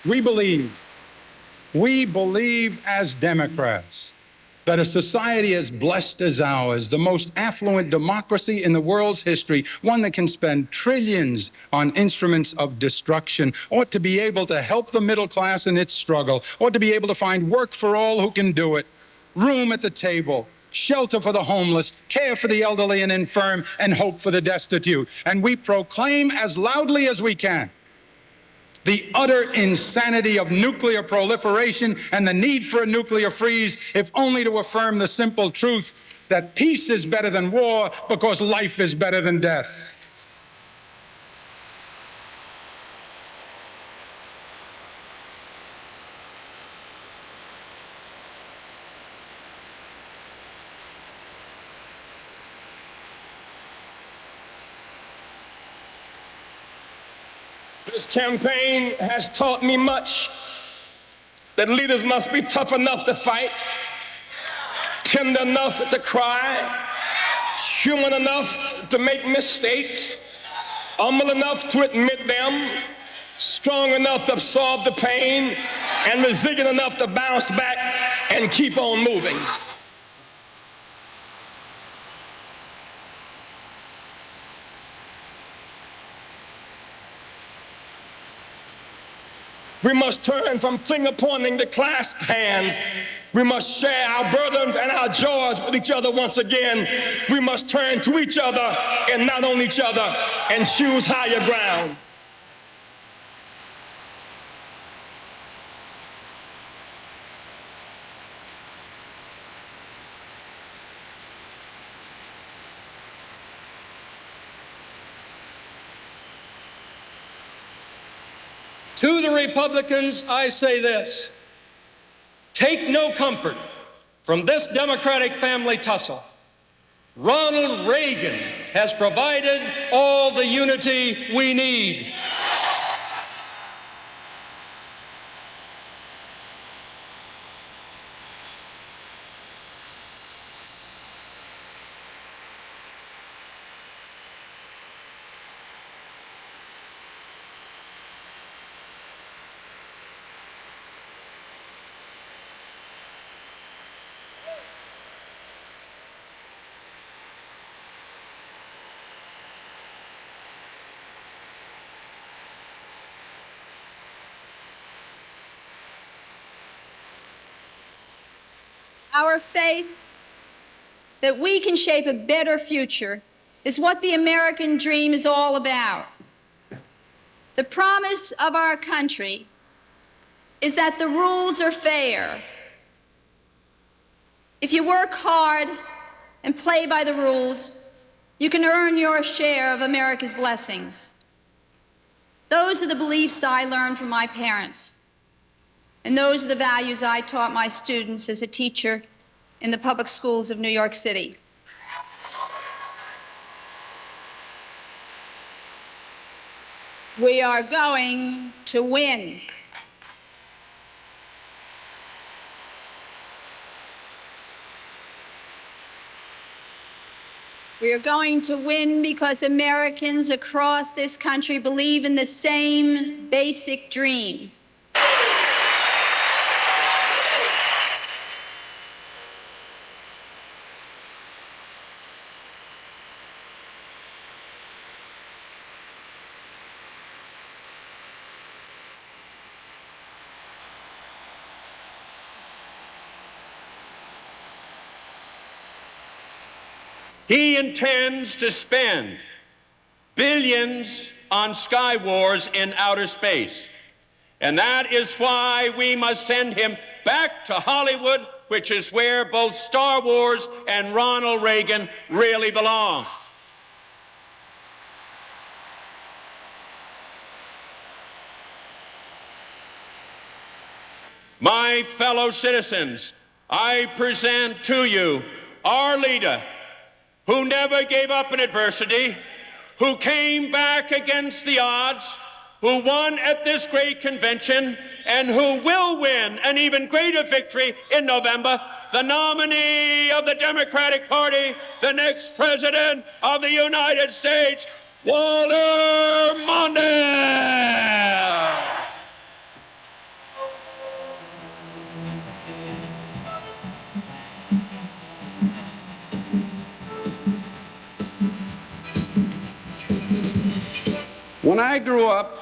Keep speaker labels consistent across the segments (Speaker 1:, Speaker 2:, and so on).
Speaker 1: We believe, we believe as Democrats that a society as blessed as ours, the most affluent democracy in the world's history, one that can spend trillions on instruments of destruction, ought to be able to help the middle class in its struggle, ought to be able to find work for all who can do it, room at the table, shelter for the homeless, care for the elderly and infirm, and hope for the destitute. And we proclaim as loudly as we can the utter insanity of nuclear proliferation and the need for a nuclear freeze, if only to affirm the simple truth that peace is better than war because life is better than death.
Speaker 2: This campaign has taught me much, that leaders must be tough enough to fight, tender enough to cry, human enough to make mistakes, humble enough to admit them, strong enough to absorb the pain, and resilient enough to bounce back and keep on moving. We must turn from finger pointing to clasp hands. We must share our burdens and our joys with each other once again. We must turn to each other and not on each other and choose higher ground.
Speaker 3: To the Republicans, I say this: take no comfort from this Democratic family tussle. Ronald Reagan has provided all the unity we need.
Speaker 4: Our faith that we can shape a better future is what the American dream is all about. The promise of our country is that the rules are fair. If you work hard and play by the rules, you can earn your share of America's blessings. Those are the beliefs I learned from my parents. And those are the values I taught my students as a teacher in the public schools of New York City. We are going to win. We are going to win because Americans across this country believe in the same basic dream.
Speaker 5: He intends to spend billions on sky wars in outer space. And that is why we must send him back to Hollywood, which is where both Star Wars and Ronald Reagan really belong. My fellow citizens, I present to you our leader, who never gave up in adversity, who came back against the odds, who won at this great convention, and who will win an even greater victory in November, the nominee of the Democratic Party, the next president of the United States, Walter Mondale.
Speaker 6: When I grew up,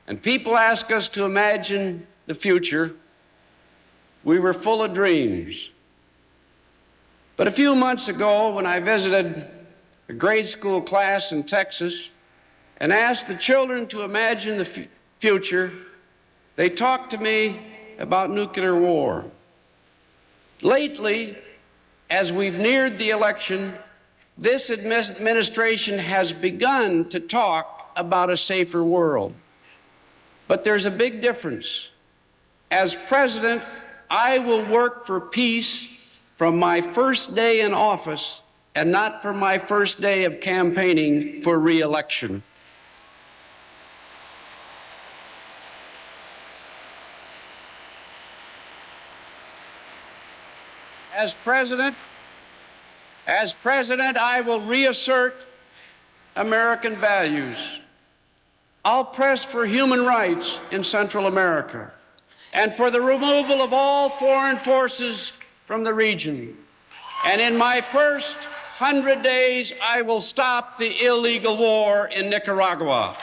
Speaker 6: and people ask us to imagine the future, we were full of dreams. But a few months ago, when I visited a grade school class in Texas and asked the children to imagine the future, they talked to me about nuclear war. Lately, as we've neared the election, this administration has begun to talk about a safer world. But there's a big difference. As president, I will work for peace from my first day in office and not from my first day of campaigning for re-election. As president, I will reassert American values. I'll press for human rights in Central America and for the removal of all foreign forces from the region. And in my first 100 days, I will stop the illegal war in Nicaragua.